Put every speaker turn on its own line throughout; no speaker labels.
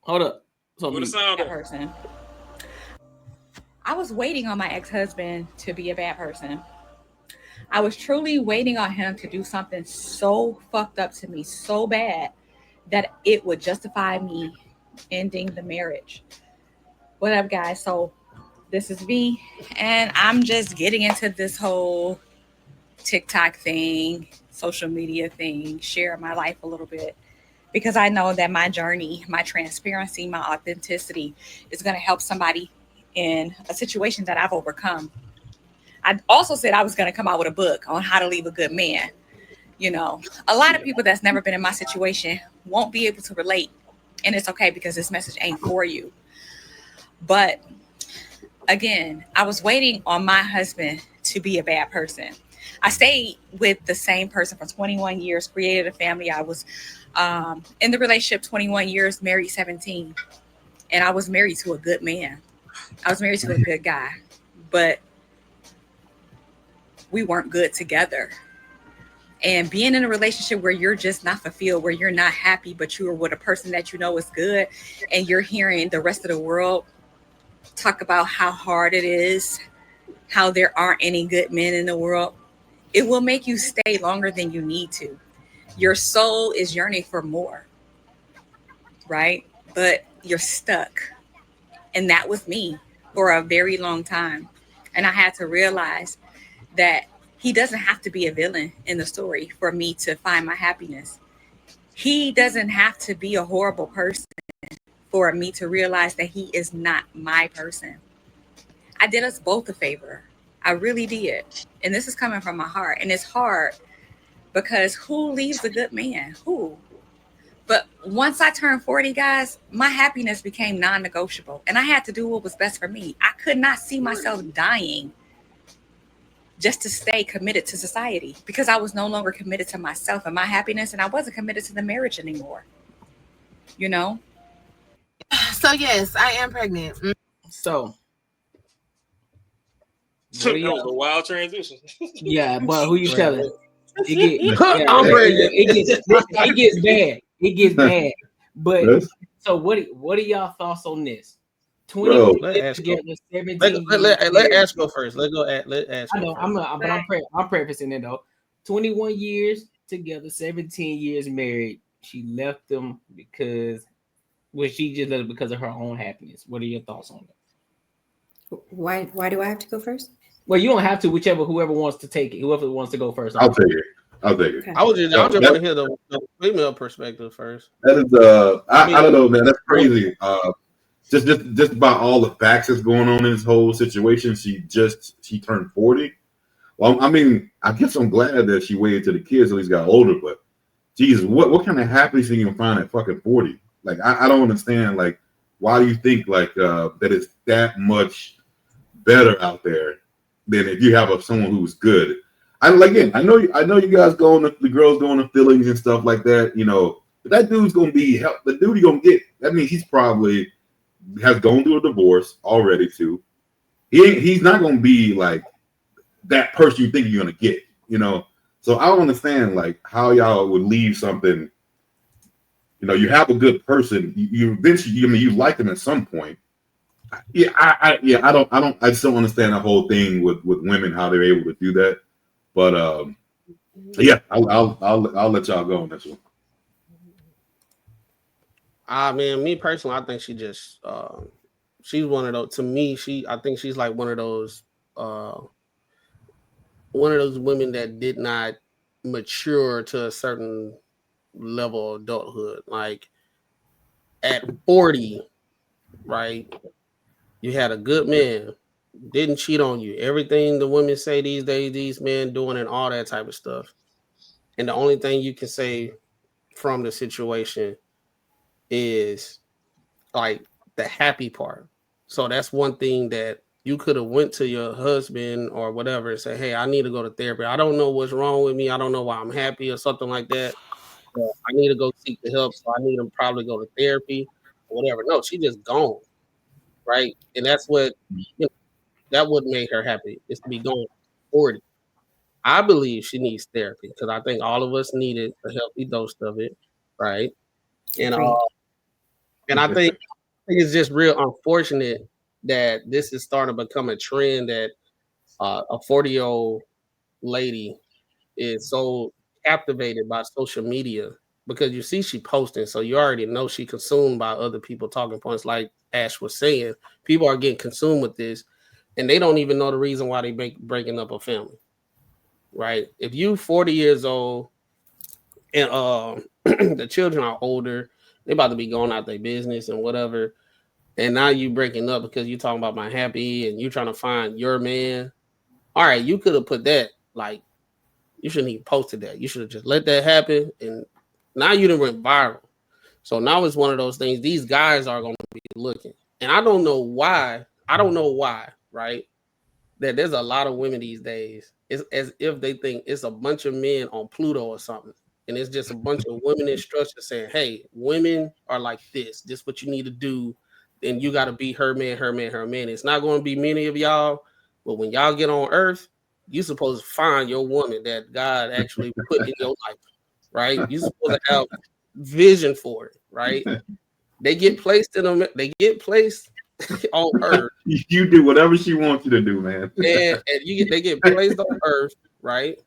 Hold up. So
What a sound.
That person. I was waiting on my ex-husband to be a bad person. I was truly waiting on him to do something so fucked up to me, so bad that it would justify me ending the marriage. What up, guys? So this is V, and I'm just getting into this whole TikTok thing, social media thing, share my life a little bit because I know that my journey, my transparency, my authenticity is going to help somebody in a situation that I've overcome. I also said I was going to come out with a book on how to leave a good man. You know, a lot of people that's never been in my situation won't be able to relate. And it's okay because this message ain't for you. But again, I was waiting on my husband to be a bad person. I stayed with the same person for 21 years, created a family. I was in the relationship 21 years, married 17. And I was married to a good man. I was married to a good guy. But we weren't good together. And being in a relationship where you're just not fulfilled, where you're not happy, but you are with a person that you know is good, and you're hearing the rest of the world talk about how hard it is, how there aren't any good men in the world, it will make you stay longer than you need to. Your soul is yearning for more, right? But you're stuck. And that was me for a very long time. And I had to realize that he doesn't have to be a villain in the story for me to find my happiness. He doesn't have to be a horrible person for me to realize that he is not my person. I did us both a favor. I really did. And this is coming from my heart. And it's hard because who leaves a good man? Who? But once I turned 40, guys, my happiness became non negotiable. And I had to do what was best for me. I could not see myself dying just to stay committed to society because I was no longer committed to myself and my happiness. And I wasn't committed to the marriage anymore. You know?
So yes, I am pregnant.
So
That was a wild transition.
yeah, but who you telling?
I'm pregnant.
It gets bad. It gets bad. But so what are y'all thoughts on this? 20
Let Ash go.
together, 17
Let Ash go first. Let Ash
I
go
know,
first.
I'm prefacing it though. 21 years together, 17 years married. She left them because she just left because of her own happiness. What are your thoughts on that?
Why do I have to go first?
Well, you don't have to, whoever wants to take it, whoever wants to go first.
I'll take it.
Okay.
I just want to hear the female perspective first.
That is I don't know, man. That's crazy. Just about all the facts that's going on in this whole situation. She turned 40. Well, I mean, I guess I'm glad that she waited till the kids at least got older, but Jesus, what kind of happiness you can find at fucking 40? Like, I don't understand. Like, why do you think like that it's that much better out there than if you have someone who's good? I know you guys the girls going to feelings and stuff like that, you know. But that dude's gonna be the dude you're gonna get. That means he's probably has gone through a divorce already too. He's not gonna be like that person you think you're gonna get, you know. So I don't understand like how y'all would leave something. You know, you have a good person. You eventually, you like them at some point. Yeah, I just don't understand the whole thing with women, how they're able to do that. But yeah, I'll let y'all go on this one.
Man, me personally, I think she just she's one of those. To me, I think she's like one of those women that did not mature to a certain level of adulthood. Like at 40, right? You had a good man, didn't cheat on you. Everything the women say these days, these men doing and all that type of stuff. And the only thing you can say from the situation is like the happy part. So that's one thing that you could have went to your husband or whatever and say, hey, I need to go to therapy. I don't know what's wrong with me. I don't know why I'm happy or something like that. But I need to go seek the help. So I need to probably go to therapy or whatever. No, she just gone. Right. And that's what, that would make her happy is to be gone 40. I believe she needs therapy because I think all of us needed a healthy dose of it. Right. And And I think it's just real unfortunate that this is starting to become a trend that a 40-year-old lady is so captivated by social media because you see she posting, so you already know she consumed by other people talking points. Like Ash was saying, people are getting consumed with this, and they don't even know the reason why they breaking up a family. Right? If you 40 years old and the children are older, they about to be going out their business and whatever, and now you breaking up because you talking about my happy and you trying to find your man. All right, you could have put that like. You shouldn't even posted that. You should have just let that happen. And now you done went viral. So now it's one of those things. These guys are going to be looking. And I don't know why. Right? That there's a lot of women these days. It's as if they think it's a bunch of men on Pluto or something. And it's just a bunch of women instructions saying, hey, women are like this. This is what you need to do. And you got to be her man, her man, her man. It's not going to be many of y'all. But when y'all get on Earth, you supposed to find your woman that God actually put in your life, right? You supposed to have vision for it, right? They get placed in them. They get placed on Earth.
You do whatever she wants you to do, man.
and they get placed on Earth, right?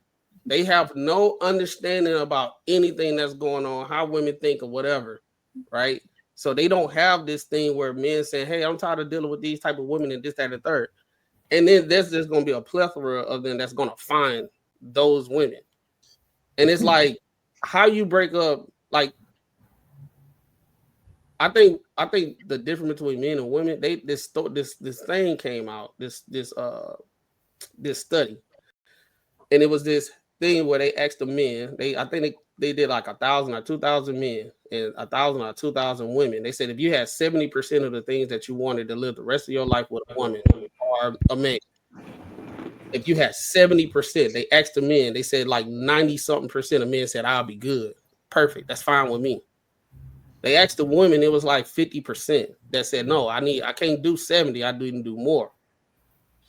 They have no understanding about anything that's going on, how women think or whatever, right? So they don't have this thing where men saying, hey, I'm tired of dealing with these type of women and this, that, and the third. And then there's just going to be a plethora of them that's going to find those women. And it's like, how you break up, like, I think the difference between men and women, this thing came out, this study. And it was this thing where they asked the men, I think they did like 1,000 or 2,000 men and 1,000 or 2,000 women. They said if you had 70% of the things that you wanted to live the rest of your life with a woman or a man, if you had 70%, they asked the men, they said like 90-something% of men said, I'll be good. Perfect. That's fine with me. They asked the women, it was like 50% that said, no, I can't do 70. I didn't do more.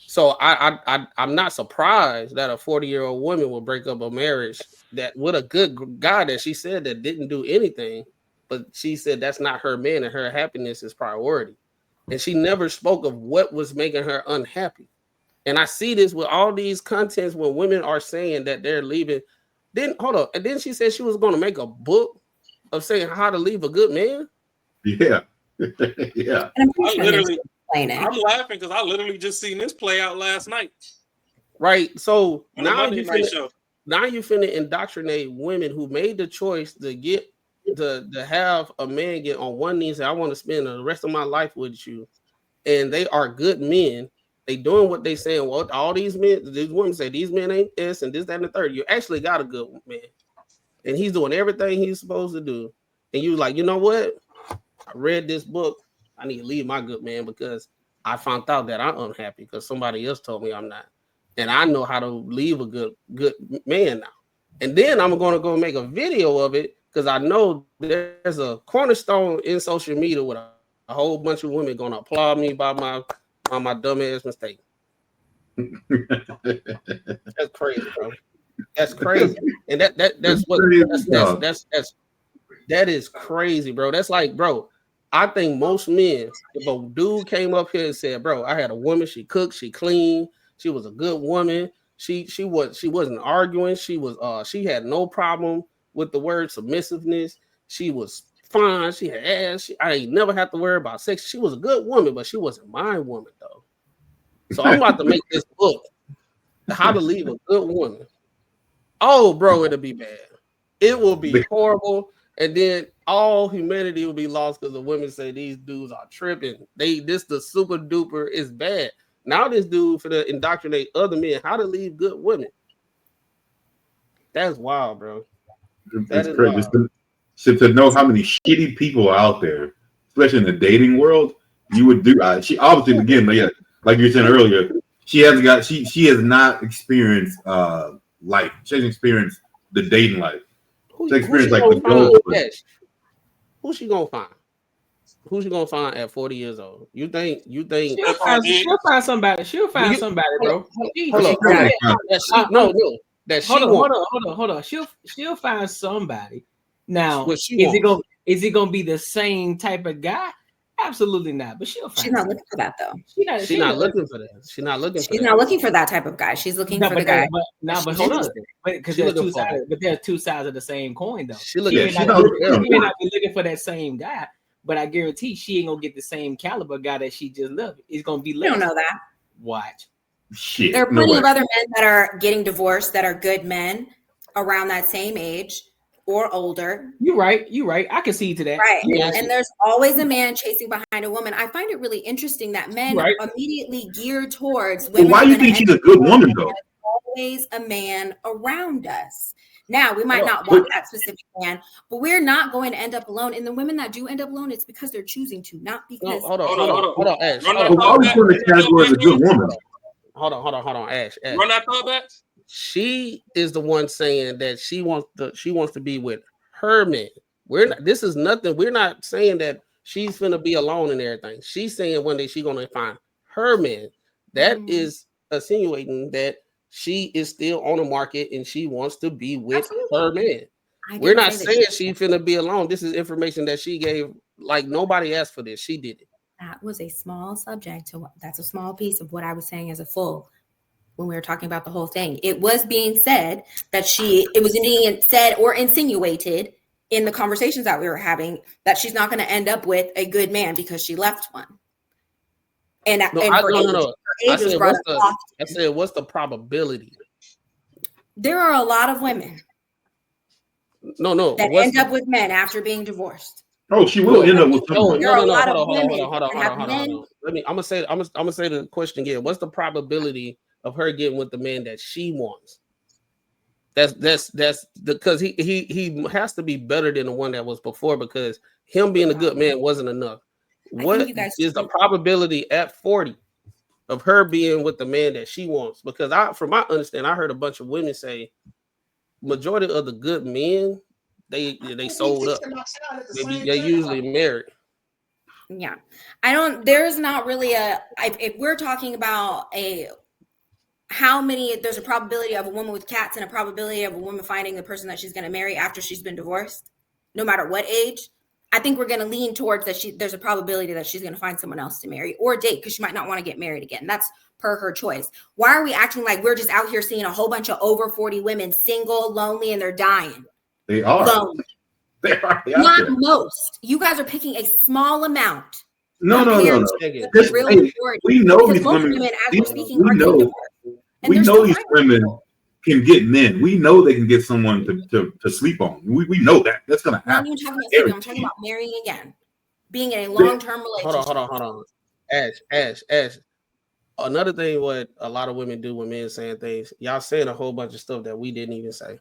So I'm not surprised that a 40-year-old woman will break up a marriage that with a good guy that she said that didn't do anything, but she said that's not her man and her happiness is priority. And she never spoke of what was making her unhappy. And I see this with all these contents when women are saying that they're leaving. Then hold up. And then she said she was going to make a book of saying how to leave a good man.
Yeah. Yeah.
I'm laughing because I literally just seen this play out last night.
Right. So
now you
finna indoctrinate women who made the choice to get to have a man get on one knee and say, I want to spend the rest of my life with you. And they are good men. They doing what they saying. Well, all these men, these women say these men ain't this and this, that, and the third. You actually got a good man. And he's doing everything he's supposed to do. And you like, you know what? I read this book. I need to leave my good man because I found out that I'm unhappy because somebody else told me I'm not. And I know how to leave a good man now. And then I'm going to go make a video of it because I know there's a cornerstone in social media with a whole bunch of women going to applaud me by my dumbass mistake. That's crazy, bro. That's crazy. And that is crazy, bro. That's like, bro, I think most men, if a dude came up here and said, bro, I had a woman, she cooked, she cleaned, she was a good woman, she wasn't arguing, she had no problem with the word submissiveness, she was fine, she had ass, I ain't never have to worry about sex. She was a good woman, but she wasn't my woman though. So I'm about to make this book, How to Leave a Good Woman. Oh, bro, it'll be bad. It will be horrible. And then all humanity will be lost because the women say these dudes are tripping. This the super duper is bad. Now this dude for to indoctrinate other men how to leave good women. That's wild, bro.
It's crazy. To know how many shitty people are out there, especially in the dating world, you would do. She obviously, again, like you were saying earlier, she has not experienced life. She hasn't experienced the dating life. Who's she
gonna find? Who's she gonna find at 40 years old? You think
she'll find somebody. She'll find somebody, bro.
Hold on. She'll find somebody.
Now,
what she
is
wants.
it gonna be the same type of guy? Absolutely not. But she'll find.
She's not looking for that though.
She's not looking for that. She's not looking for
She's
that.
not looking for that type of guy. She's looking for the guy.
But hold on, because there's two sides. But there's two sides of the same coin, though. She may not be looking for that same guy, but I guarantee she ain't gonna get the same caliber guy that she just loved. It's gonna be less.
You don't know that.
Watch.
Shit.
There are plenty of other men that are getting divorced that are good men around that same age or older.
You're right. I can see to that.
Right. Yeah. And there's always a man chasing behind a woman. I find it really interesting that men immediately gear towards women.
Well, why do you think she's a good woman, though?
Always a man around us. Now, we might not want that specific man, but we're not going to end up alone. And the women that do end up alone, it's because they're choosing to, not because.
Hold on, Ash.
Why are you putting the category as a good woman?
Hold on, Ash.
Run that thought back.
She is the one saying that she wants to be with her man. This is nothing. We're not saying that she's gonna be alone and everything. She's saying one day she's gonna find her man. That is insinuating that she is still on the market and she wants to be with her man. We're not saying she's finna be alone. This is information that she gave. Like, nobody asked for this. She did it.
That was a small subject. That's a small piece of what I was saying as a full. When we were talking about the whole thing, it was being said that it was being said or insinuated in the conversations that we were having that she's not going to end up with a good man because she left one. And I
said, what's the probability?
There are a lot of women. That end up with men after being divorced.
Oh, she will end up with someone.
Hold on. I'm gonna say the question again. What's the probability of her getting with the man that she wants? That's because he has to be better than the one that was before, because him being a good man wasn't enough. What is the probability at 40 of her being with the man that she wants? Because from my understanding, I heard a bunch of women say majority of the good men they sold up. They usually married.
Yeah, there's not really if we're talking about there's a probability of a woman with cats and a probability of a woman finding the person that she's going to marry after she's been divorced, no matter what age. I think we're going to lean towards that there's a probability that she's going to find someone else to marry or date, because she might not want to get married again. That's per her choice. Why are we acting like we're just out here seeing a whole bunch of over 40 women single, lonely, and they're dying?
They are.
Lonely.
They are.
Not most. You guys are picking a small amount.
No. We know these women. We know these women can get men. We know they can get someone to sleep on. We know that. That's gonna happen.
I'm talking about marrying again, being in a long-term relationship.
Hold on. Ash. Another thing, what a lot of women do when men saying things, y'all saying a whole bunch of stuff that we didn't even say.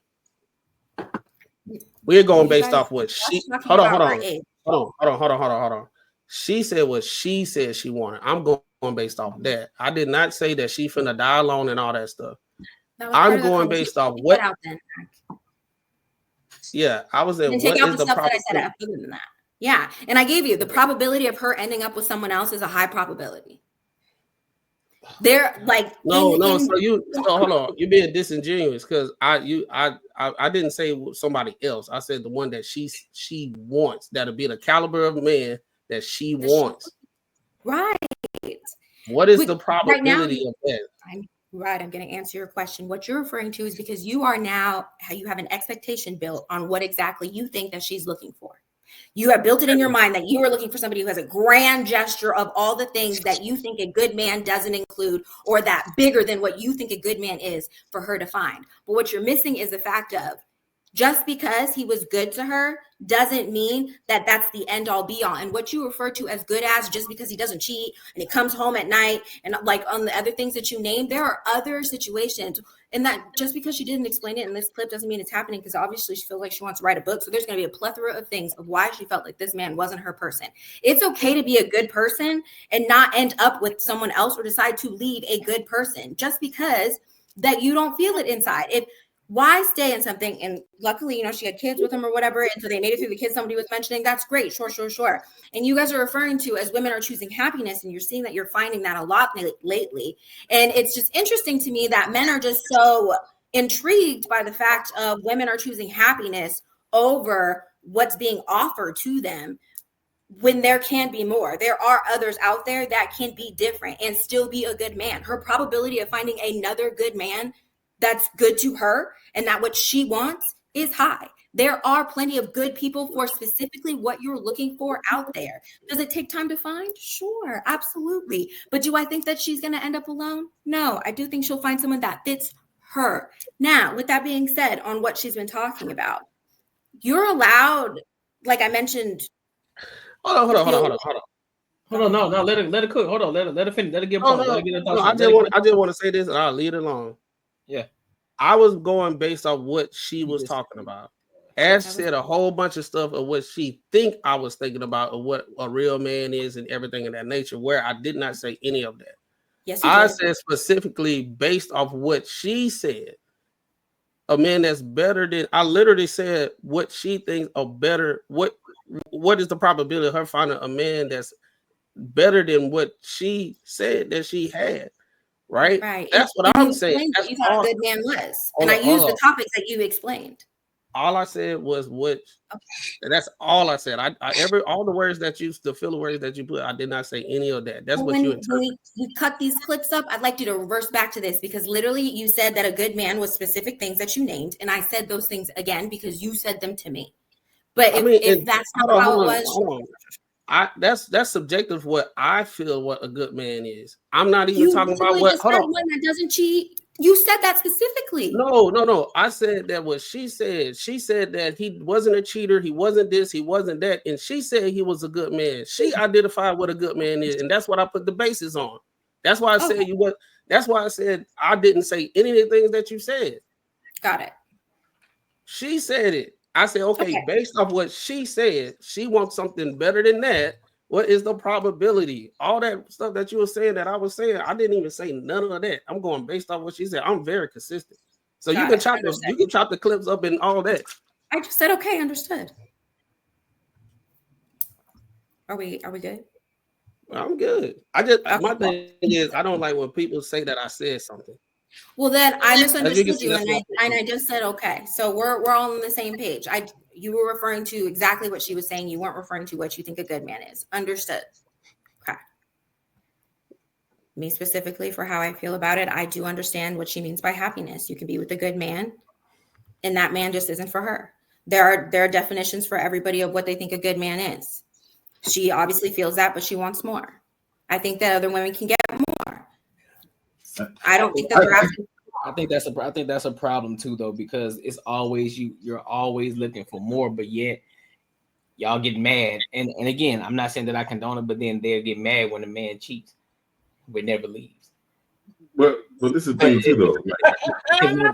We're going based off what she. Hold on. She said what she said she wanted. I'm going based off that. I did not say that she finna die alone and all that stuff. I'm going based off what. Yeah, I was saying. What is the probability?
Other than that, yeah, and I gave you the probability of her ending up with someone else is a high probability. They're like
so hold on, you're being disingenuous, because I didn't say somebody else. I said the one that she wants, that'll be the caliber of man that she wants.
Right.
What is the probability of that?
I'm going to answer your question. What you're referring to is because you have an expectation built on what exactly you think that she's looking for. You have built it in your mind that you are looking for somebody who has a grand gesture of all the things that you think a good man doesn't include, or that bigger than what you think a good man is for her to find. But what you're missing is the fact of, just because he was good to her doesn't mean that that's the end all be all. And what you refer to as good as, just because he doesn't cheat and he comes home at night and like on the other things that you named, there are other situations. And that just because she didn't explain it in this clip doesn't mean it's happening, because obviously she feels like she wants to write a book. So there's going to be a plethora of things of why she felt like this man wasn't her person. It's okay to be a good person and not end up with someone else or decide to leave a good person just because that you don't feel it inside. Why stay in something? And luckily, she had kids with him or whatever. And so they made it through the kids somebody was mentioning. That's great. Sure. And you guys are referring to as women are choosing happiness. And you're seeing that you're finding that a lot lately. And it's just interesting to me that men are just so intrigued by the fact of women are choosing happiness over what's being offered to them when there can be more. There are others out there that can be different and still be a good man. Her probability of finding another good man that's good to her and not what she wants is high. There are plenty of good people for specifically what you're looking for out there. Does it take time to find? Sure, absolutely. But do I think that she's going to end up alone? No, I do think she'll find someone that fits her. Now, with that being said, on what she's been talking about, you're allowed, like I mentioned.
Hold on.
No, let her cook. Hold on, let her finish. Let her get point. Let her get her thoughts.
I just want to say this, and I'll leave it alone.
Yeah,
I was going based off what she was talking about. Ash said a whole bunch of stuff of what she think I was thinking about, of what a real man is and everything of that nature, where I did not say any of that.
Yes,
I said specifically based off what she said, a man that's better than, I literally said what she thinks a better, what is the probability of her finding a man that's better than what she said that she had? Right. That's what I'm saying.
That's what you thought a good man was. And I used the topics that you explained.
All I said was what. Okay. That's all I said. All the words that the filler words that you put, I did not say any of that. That's what you interpreted.
You cut these clips up. I'd like you to reverse back to this, because literally you said that a good man was specific things that you named, and I said those things again because you said them to me. But if that's not how it was,
that's subjective. What I feel what a good man is. I'm not even talking about what.
Hold on. One that doesn't cheat. You said that specifically.
No. I said that what she said. She said that he wasn't a cheater. He wasn't this. He wasn't that. And she said he was a good man. She identified what a good man is, and that's what I put the basis on. That's why I said you what. That's why I said I didn't say any of the things that you said.
Got it.
She said it. I said, okay, based off what she said, she wants something better than that. What is the probability? All that stuff that you were saying that I was saying, I didn't even say none of that. I'm going based off what she said. I'm very consistent. So you can chop the clips up and all that.
I just said, okay, understood. Are we good?
I'm good. My thing is, I don't like when people say that I said something.
Well, then I misunderstood you, and I just said okay. So we're all on the same page. You were referring to exactly what she was saying. You weren't referring to what you think a good man is. Understood. Okay. Me specifically, for how I feel about it, I do understand what she means by happiness. You can be with a good man, and that man just isn't for her. There are definitions for everybody of what they think a good man is. She obviously feels that, but she wants more. I think that other women can get more. I don't think that they're asking.
I think that's a problem too, though, because it's always you're always looking for more, but yet y'all get mad. And again, I'm not saying that I condone it, but then they'll get mad when a man cheats, but never leaves.
But this is the thing too, though.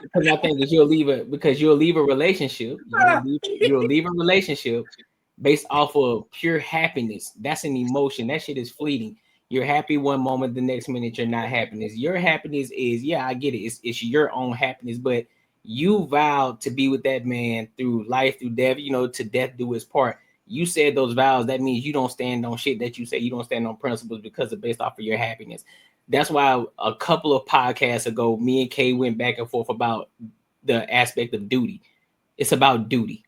Because I think that you'll leave a relationship. You'll leave a relationship based off of pure happiness. That's an emotion. That shit is fleeting. You're happy one moment, the next minute you're not happiness. Your happiness is, I get it. It's your own happiness, but you vowed to be with that man through life, through death, to death do his part. You said those vows. That means you don't stand on shit that you say. You don't stand on principles because it's based off of your happiness. That's why a couple of podcasts ago, me and Kay went back and forth about the aspect of duty. It's about duty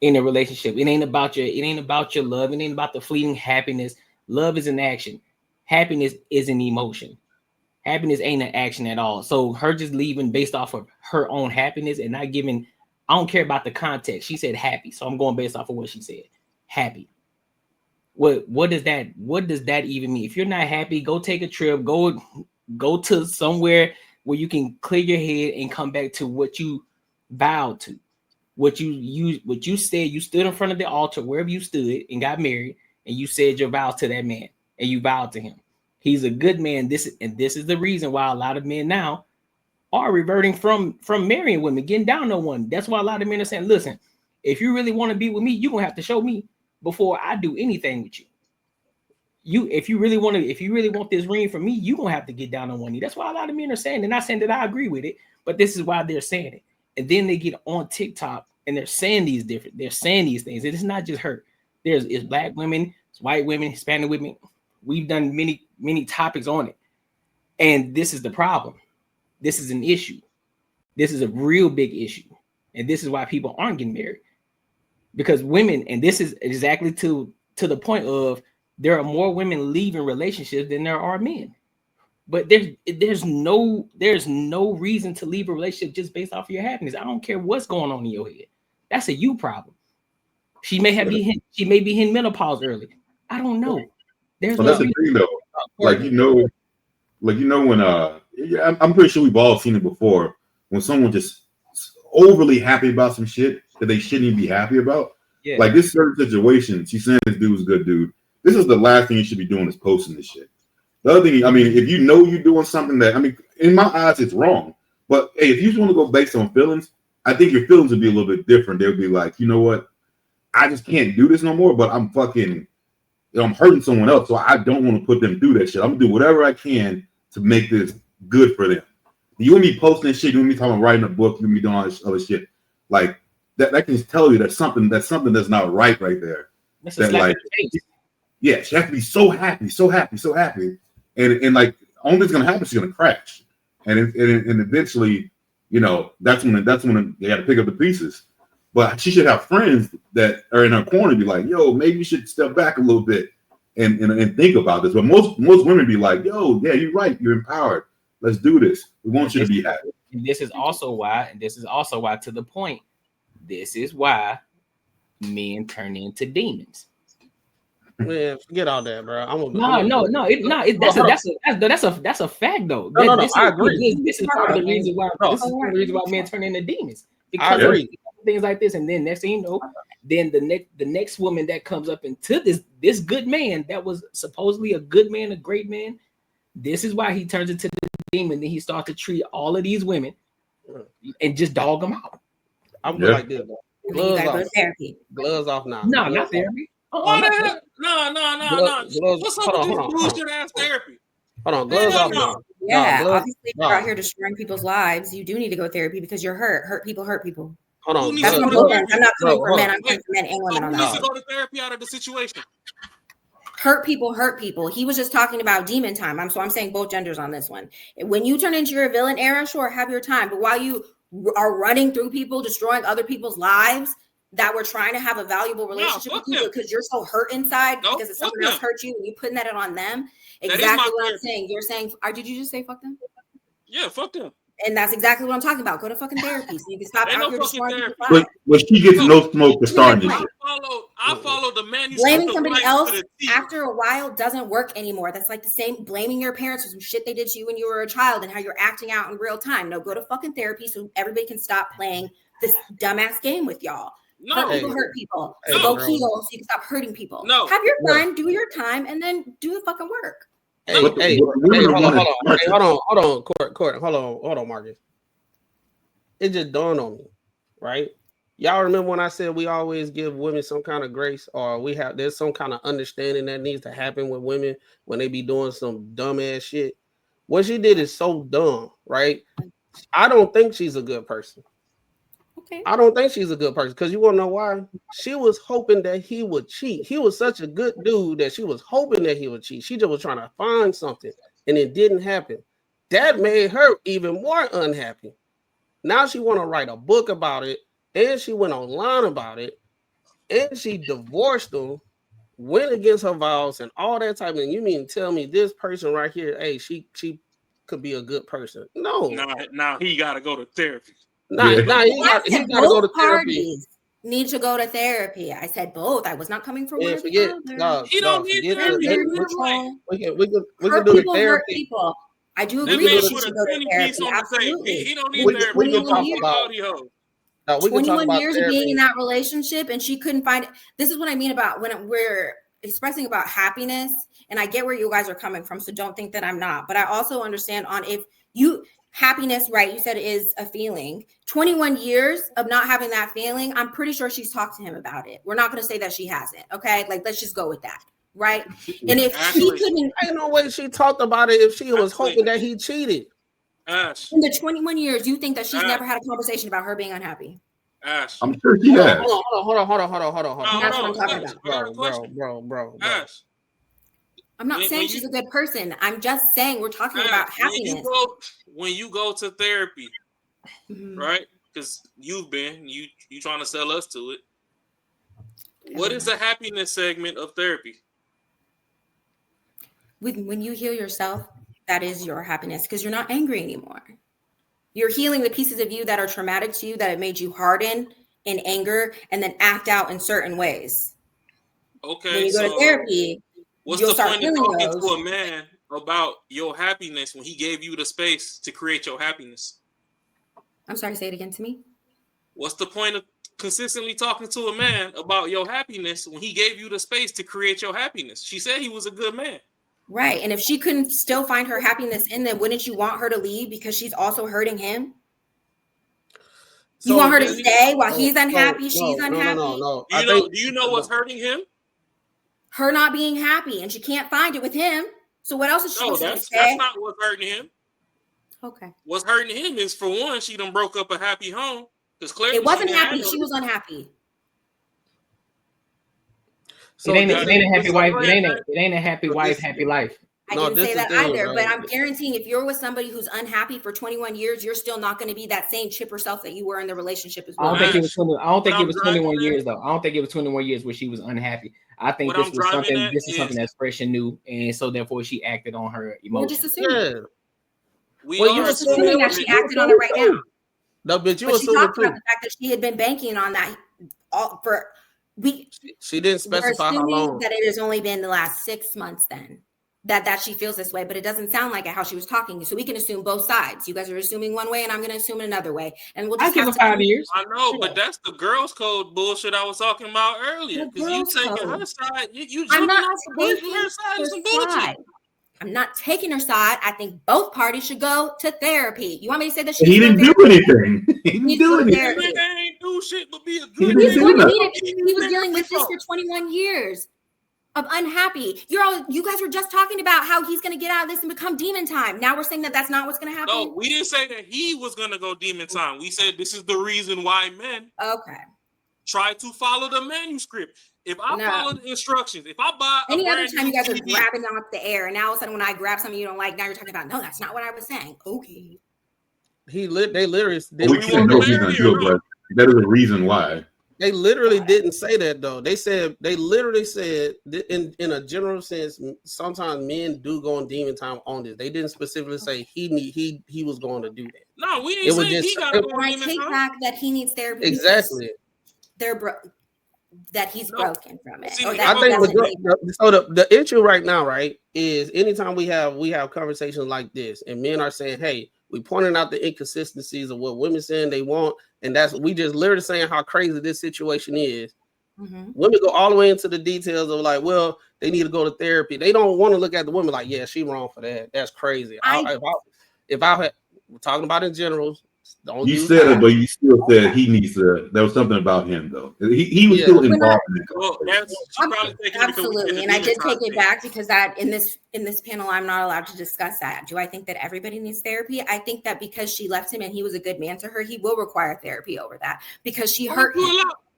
in a relationship. It ain't about your love. It ain't about the fleeting happiness. Love is an action. Happiness is an emotion. Happiness ain't an action at all. So her just leaving based off of her own happiness and not giving, I don't care about the context. She said happy. So I'm going based off of what she said. Happy. What does that even mean? If you're not happy, go take a trip, go to somewhere where you can clear your head and come back to what you vowed to. What you said, you stood in front of the altar, wherever you stood and got married, and you said your vows to that man. And you vowed to him. He's a good man. This is the reason why a lot of men now are reverting from marrying women, getting down on one. That's why a lot of men are saying, listen, if you really want to be with me, you're gonna have to show me before I do anything with you. If you really want this ring from me, you're gonna have to get down on one knee. That's why a lot of men are saying, they're not saying that I agree with it, but this is why they're saying it. And then they get on TikTok and they're saying these things. And it's not just her. It's black women, it's white women, Hispanic women. We've done many topics on it. And this is the problem. This is an issue. This is a real big issue. And this is why people aren't getting married. because women, and this is exactly to the point of there are more women leaving relationships than there are men. But there's no reason to leave a relationship just based off of your happiness. I don't care what's going on in your head. That's a you problem. She may be in menopause early. I don't know. There's
that's the thing though. Like when I'm pretty sure we've all seen it before. When someone just overly happy about some shit that they shouldn't even be happy about. Yeah. Like this certain situation, she's saying this dude's a good dude. This is the last thing you should be doing is posting this shit. The other thing, I mean, if you know you're doing something that, I mean, in my eyes, it's wrong. But hey, if you just want to go based on feelings, I think your feelings would be a little bit different. They would be like, you know what? I just can't do this no more, but I'm fucking, I'm hurting someone else. So I don't want to put them through that shit. I'm going to do whatever I can to make this good for them. You want me posting shit, you want me talking about writing a book, you want me doing all this other shit. Like, that can tell you that's something that's not right there.
That's that, like,
yeah, she has to be so happy. And like, only thing's gonna happen, she's gonna crash, and eventually, you know, that's when they got to pick up the pieces. But she should have friends that are in her corner, and be like, "Yo, maybe you should step back a little bit and think about this." But most women be like, "Yo, yeah, you're right. You're empowered. Let's do this. We want you to be happy."
And this is also why, to the point, this is why men turn into demons.
Man, forget all that, bro.
That's a fact though.
I agree.
This is part of the reason why. This is part of the reason why men turn into demons, because of things like this. And then next thing you know, then the next woman that comes up into this good man that was supposedly a good man, a great man. This is why he turns into the demon. Then he starts to treat all of these women and just dog them out.
I'm like this. Gloves off. Gloves off now.
No, not therapy.
What the hell? No. What's up with this bullshit ass therapy?
Hold on, gloves off now.
Yeah, obviously if you're out here destroying people's lives, you do need to go therapy because you're hurt. Hurt people hurt people.
Hold on.
That's from both ends. I'm not coming for men. I'm coming for men and women on
that.
Who
needs to go to therapy out of the situation?
Hurt people. He was just talking about demon time. I'm saying both genders on this one. When you turn into your villain era, sure, have your time. But while you are running through people, destroying other people's lives, that we're trying to have a valuable relationship with you because you're so hurt inside because if someone else hurt you and you putting that on them. Exactly what I'm saying. You're saying, did you just say fuck them?
Yeah, fuck them.
And that's exactly what I'm talking about. Go to fucking therapy so you can stop out here destroying people's lives.
But she gets no smoke for starting this shit.
I follow the manuscript.
Blaming somebody else after a while doesn't work anymore. That's like the same blaming your parents for some shit they did to you when you were a child and how you're acting out in real time. No, go to fucking therapy so everybody can stop playing this dumbass game with y'all. No, hurt people. So go heal so you can stop hurting people.
No,
have your time, do your time, and then do the fucking work.
Hold on, Marcus. It just dawned on me, right? Y'all remember when I said we always give women some kind of grace, or there's some kind of understanding that needs to happen with women when they be doing some dumb ass shit. What she did is so dumb, right? I don't think she's a good person. Okay. I don't think she's a good person because you want to know why? She was hoping that he would cheat. He was such a good dude that she was hoping that he would cheat. She just was trying to find something, and it didn't happen. That made her even more unhappy. Now she want to write a book about it, and she went online about it, and she divorced him, went against her vows, and all that type of thing. You mean tell me this person right here, hey, she could be a good person? No.
Now he got to go to therapy.
He got to go to therapy.
Need to go to therapy. I said both. I was not coming for one.
He don't need therapy.
We can do the therapy.
I do agree that she should go to therapy. Absolutely.
He don't need therapy.
We can talk about
21 years of being in that relationship and she couldn't find it. This is what I mean about when we're expressing about happiness. And I get where you guys are coming from. So don't think that I'm not. But I also understand happiness, right? You said it is a feeling. 21 years of not having that feeling. I'm pretty sure she's talked to him about it. We're not going to say that she hasn't. Okay. Like, let's just go with that. Right. And if she couldn't,
ain't no way she talked about it if she was hoping that he cheated.
Ash.
In the 21 years, you think that she's never had a conversation about her being unhappy?
Ash.
I'm sure she has.
Hold on.
That's what I'm talking about.
Bro.
Ash.
I'm not saying she's a good person. I'm just saying we're talking about happiness.
When you go to therapy, right? Because you trying to sell us to it. What is the happiness segment of therapy?
When you heal yourself, that is your happiness because you're not angry anymore. You're healing the pieces of you that are traumatic to you that have made you harden in anger and then act out in certain ways.
Okay,
when you go to therapy,
what's
you'll
the
start
point of
feeling
talking
those.
to a man about your happiness when he gave you the space to create your happiness?
I'm sorry, say it again to me.
What's the point of consistently talking to a man about your happiness when he gave you the space to create your happiness? She said he was a good man.
Right. And if she couldn't still find her happiness in them, wouldn't you want her to leave because she's also hurting him? You want her to stay while he's unhappy, she's unhappy?
No.
Do you know what's hurting him?
Her not being happy, and she can't find it with him. So what else is she supposed to say?
That's not what's hurting him.
Okay.
What's hurting him is, for one, she done broke up a happy home. Because clearly
it wasn't happy. She was unhappy.
So it ain't a happy wife. It ain't a happy wife, happy life.
I didn't say that either, but I'm guaranteeing if you're with somebody who's unhappy for 21 years, you're still not going to be that same chipper self that you were in the relationship as well.
I don't think it was 21 years though. I don't think it was 21 years where she was unhappy. I think this was something. This is something that's fresh and new, and so therefore she acted on her emotions.
We're just assuming.
You're
just assuming that she acted on it right now.
No, but you
she talked about the fact that she had been banking on that all for.
She didn't specify how long.
That it has only been the last 6 months then that she feels this way, but it doesn't sound like it how she was talking. So we can assume both sides. You guys are assuming one way, and I'm going to assume another way, and we'll just
give it 5 years.
I know, but that's the girls' code bullshit I was talking about earlier. Because you taking her side, you
I'm not
taking her side is some bullshit.
I'm not taking her side. I think both parties should go to therapy. You want me to say that
he didn't do anything? He didn't do anything.
He ain't do shit but be a good
man. He was dealing with this for 21 years of unhappy. You guys were just talking about how he's going to get out of this and become demon time. Now we're saying that that's not what's going to happen.
No, we didn't say that he was going to go demon time. We said this is the reason why men try to follow the manuscript. If I follow the instructions, if I buy
any other time you guys are grabbing off the air, and now all of a sudden when I grab something you don't like, now you're talking about no, that's not what I was saying. Okay.
They literally.
We can't know if he's gonna do it, but that is a reason why.
They literally didn't say that though. They literally said in a general sense. Sometimes men do go on demon time on this. They didn't specifically say he was going to do that.
No, we didn't say he got to go on demon time.
I take back that he needs therapy.
Exactly.
That he's broken from it.
I think the issue right now, right, is anytime we have conversations like this, and men are saying, "Hey, we pointing out the inconsistencies of what women saying they want," and we just literally saying how crazy this situation is. Mm-hmm. Women go all the way into the details of like, well, they need to go to therapy. They don't want to look at the woman like, yeah, she wrong for that. That's crazy. If I had, we're talking about in general.
You said it, but you still said he needs to. There was something about him, though. He was still involved in it.
Absolutely, and I did take it back because that in this panel, I'm not allowed to discuss that. Do I think that everybody needs therapy? I think that because she left him and he was a good man to her, he will require therapy over that because she hurt him.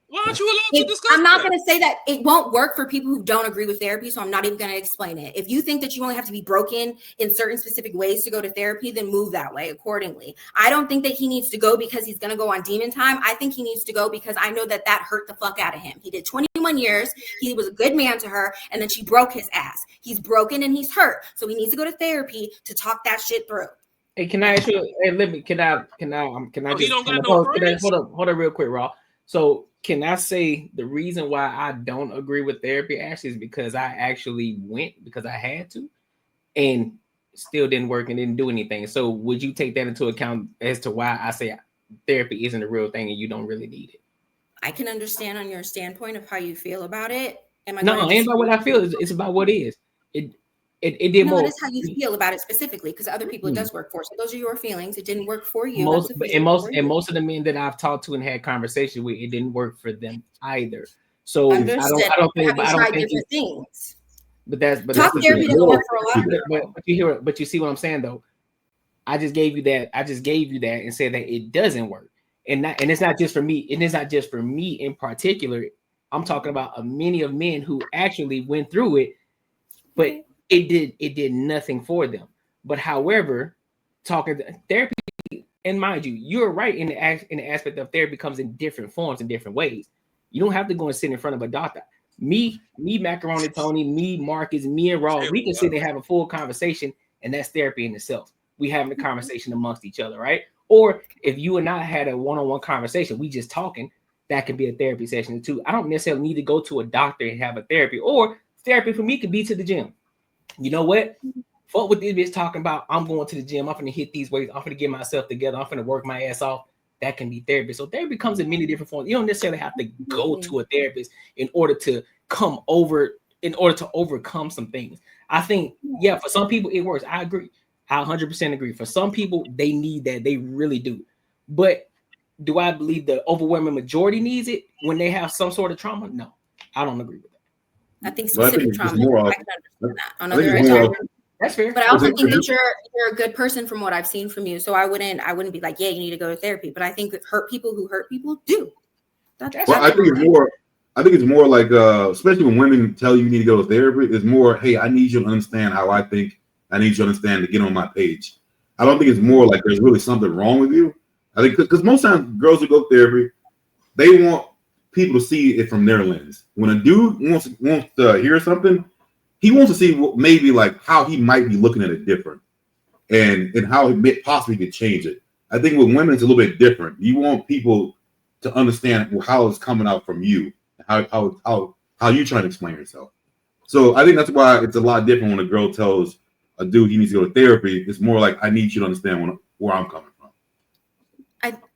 Why aren't you allowed to discuss
I'm not going to say that it won't work for people who don't agree with therapy, so I'm not even going to explain it. If you think that you only have to be broken in certain specific ways to go to therapy, then move that way accordingly. I don't think that he needs to go because he's going to go on demon time. I think he needs to go because I know that hurt the fuck out of him. He did 21 years. He was a good man to her, and then she broke his ass. He's broken and he's hurt, so he needs to go to therapy to talk that shit through.
Hey, can I ask you? Hey, can I just hold up real quick, Raw. So can I say the reason why I don't agree with therapy actually is because I actually went because I had to and still didn't work and didn't do anything. So would you take that into account as to why I say therapy isn't a real thing and you don't really need it?
I can understand on your standpoint of how you feel about it.
No, it ain't about what I feel. It's about what it is. It did more.
It is how you feel about it specifically because other people it does work for. So those are your feelings. It didn't work for you.
Most of the men that I've talked to and had conversations with, it didn't work for them either. So I don't think
things.
But
talk therapy doesn't work for a lot of
people. But you see what I'm saying though. I just gave you that and said that it doesn't work. And it's not just for me. And it's not just for me in particular. I'm talking about many of men who actually went through it, but it did nothing for them. But however, talking therapy, and mind you, you're right in the aspect of therapy comes in different forms in different ways. You don't have to go and sit in front of a doctor. Me, Macaroni Tony, me, Marcus, me, and Raw, we can sit and have a full conversation, and that's therapy in itself. We having a conversation amongst each other, right? Or if you and I had a one-on-one conversation, we just talking, that could be a therapy session too. I don't necessarily need to go to a doctor and have a therapy. Or therapy for me could be to the gym. You know what? Fuck what this bitch talking about. I'm going to the gym. I'm going to hit these weights. I'm going to get myself together. I'm going to work my ass off. That can be therapy. So therapy comes in many different forms. You don't necessarily have to go to a therapist in order to overcome some things. I think, yeah, for some people it works. I agree. I 100% agree. For some people, they need that. They really do. But do I believe the overwhelming majority needs it when they have some sort of trauma? No, I don't agree with that.
I think specific trauma. I can understand that. On other
that's fair.
But I also think that you're a good person from what I've seen from you. So I wouldn't be like, yeah, you need to go to therapy. But I think that hurt people who hurt people do.
I think it's more like, especially when women tell you need to go to therapy, it's more, hey, I need you to understand how I think. I need you to understand to get on my page. I don't think it's more like there's really something wrong with you. I think because most times girls who go to therapy, they want people to see it from their lens. When a dude wants to hear something, he wants to see maybe like how he might be looking at it different, and how he possibly could change it. I think with women it's a little bit different. You want people to understand how it's coming out from you, how you trying to explain yourself. So I think that's why it's a lot different when a girl tells a dude he needs to go to therapy. It's more like, I need you to understand where I'm coming from.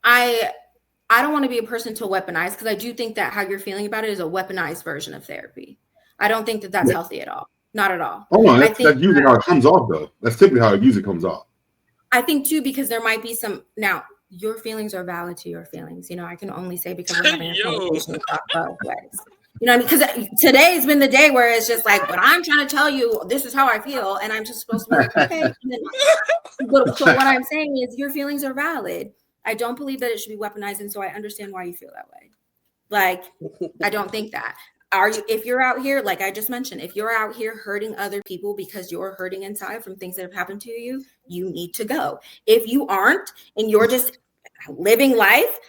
I don't want to be a person to weaponize, because I do think that how you're feeling about it is a weaponized version of therapy. I don't think that that's healthy at all. Not at all.
Oh no, that's usually how it comes off though. That's typically how it usually comes off.
I think too, because there might be some, now your feelings are valid to your feelings. You know, I can only say because we're having a conversation about both ways. You know, because today's been the day where it's just like, but I'm trying to tell you, this is how I feel. And I'm just supposed to be like, okay. So what I'm saying is your feelings are valid. I don't believe that it should be weaponized. And so I understand why you feel that way. Like, I don't think that. If you're out here, like I just mentioned, if you're out here hurting other people because you're hurting inside from things that have happened to you, you need to go. If you aren't, and you're just living life,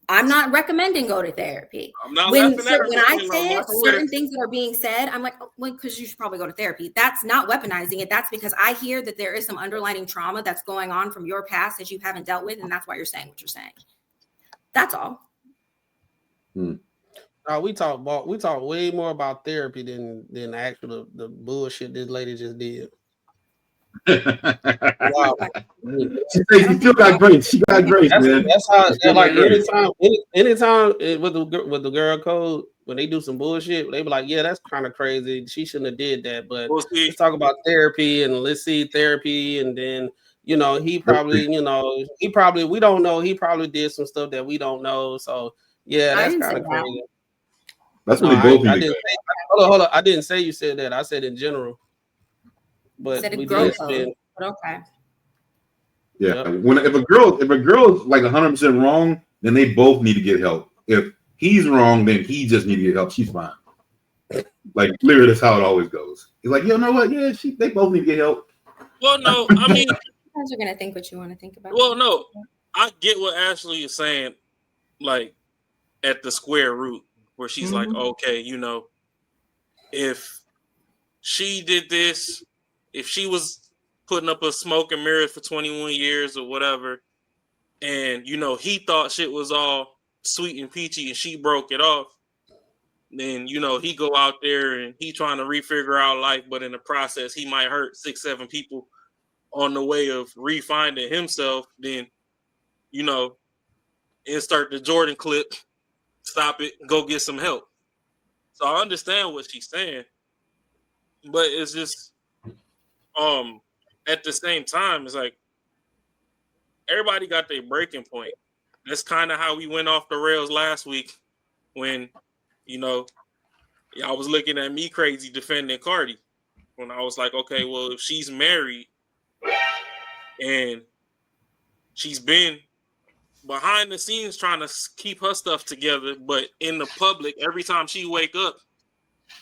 I'm not recommending go to therapy. When I said certain things that are being said, I'm like, oh, well, because you should probably go to therapy. That's not weaponizing it. That's because I hear that there is some underlying trauma that's going on from your past that you haven't dealt with, and that's why you're saying what you're saying. That's all.
We talk way more about therapy than actual the bullshit this lady just did. Wow.
She still got grace. She got grace, man.
That's how. Like anytime with the girl code, when they do some bullshit, they be like, "Yeah, that's kind of crazy. She shouldn't have did that." But let's talk about therapy, and let's see therapy, and then he probably, we don't know. He probably did some stuff that we don't know. So yeah, that's kind of crazy.
That's what they both need.
Hold on. I didn't say you said that. I said in general. But we did spend.
Okay.
Yeah. If a girl is like 100% wrong, then they both need to get help. If he's wrong, then he just need to get help. She's fine. Like literally, that's how it always goes. He's like, you know what? Yeah, they both need to get help.
Well, no, I mean,
you guys are gonna think what you want to think about.
Well, no, I get what Ashley is saying. Like at the square root, where she's like, okay, if she did this. If she was putting up a smoke and mirrors for 21 years or whatever, and, he thought shit was all sweet and peachy and she broke it off, then, he go out there and he trying to refigure out life, but in the process, he might hurt 6-7 people on the way of refinding himself, then, insert the Jordan clip, stop it, go get some help. So I understand what she's saying, but it's just, at the same time, it's like everybody got their breaking point. That's kind of how we went off the rails last week when, y'all was looking at me crazy defending Cardi. When I was like, okay, well, if she's married and she's been behind the scenes trying to keep her stuff together, but in the public, every time she wake up,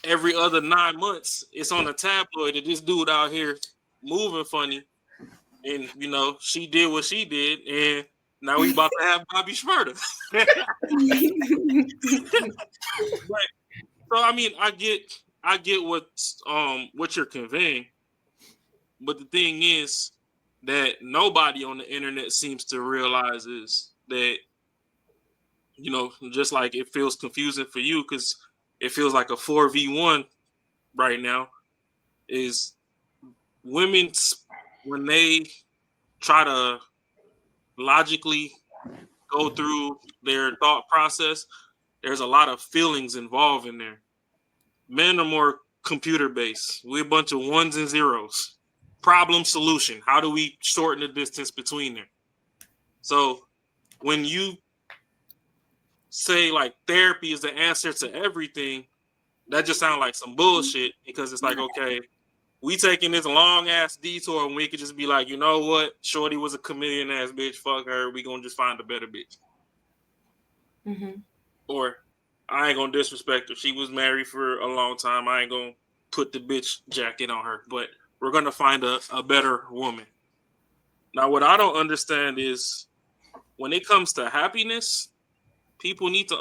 every other 9 months, it's on a tabloid that this dude out here moving funny, and she did what she did, and Now we about to have Bobby Shmurda. So I mean, I get what you're conveying, but the thing is that nobody on the internet seems to realize is that, you know, just like it feels confusing for you because it feels like a 4v1 right now, is women when they try to logically go through their thought process, there's a lot of feelings involved in there. Men are more computer based. We're a bunch of ones and zeros. Problem solution. How do we shorten the distance between them? So when you say like therapy is the answer to everything, that just sounds like some bullshit because it's like, okay, we taking this long ass detour and we could just be like, you know what? Shorty was a chameleon ass bitch. Fuck her. We gonna just find a better bitch.
Mm-hmm.
Or I ain't gonna disrespect her. She was married for a long time. I ain't gonna put the bitch jacket on her. But we're gonna find a better woman. Now, what I don't understand is when it comes to happiness, people need to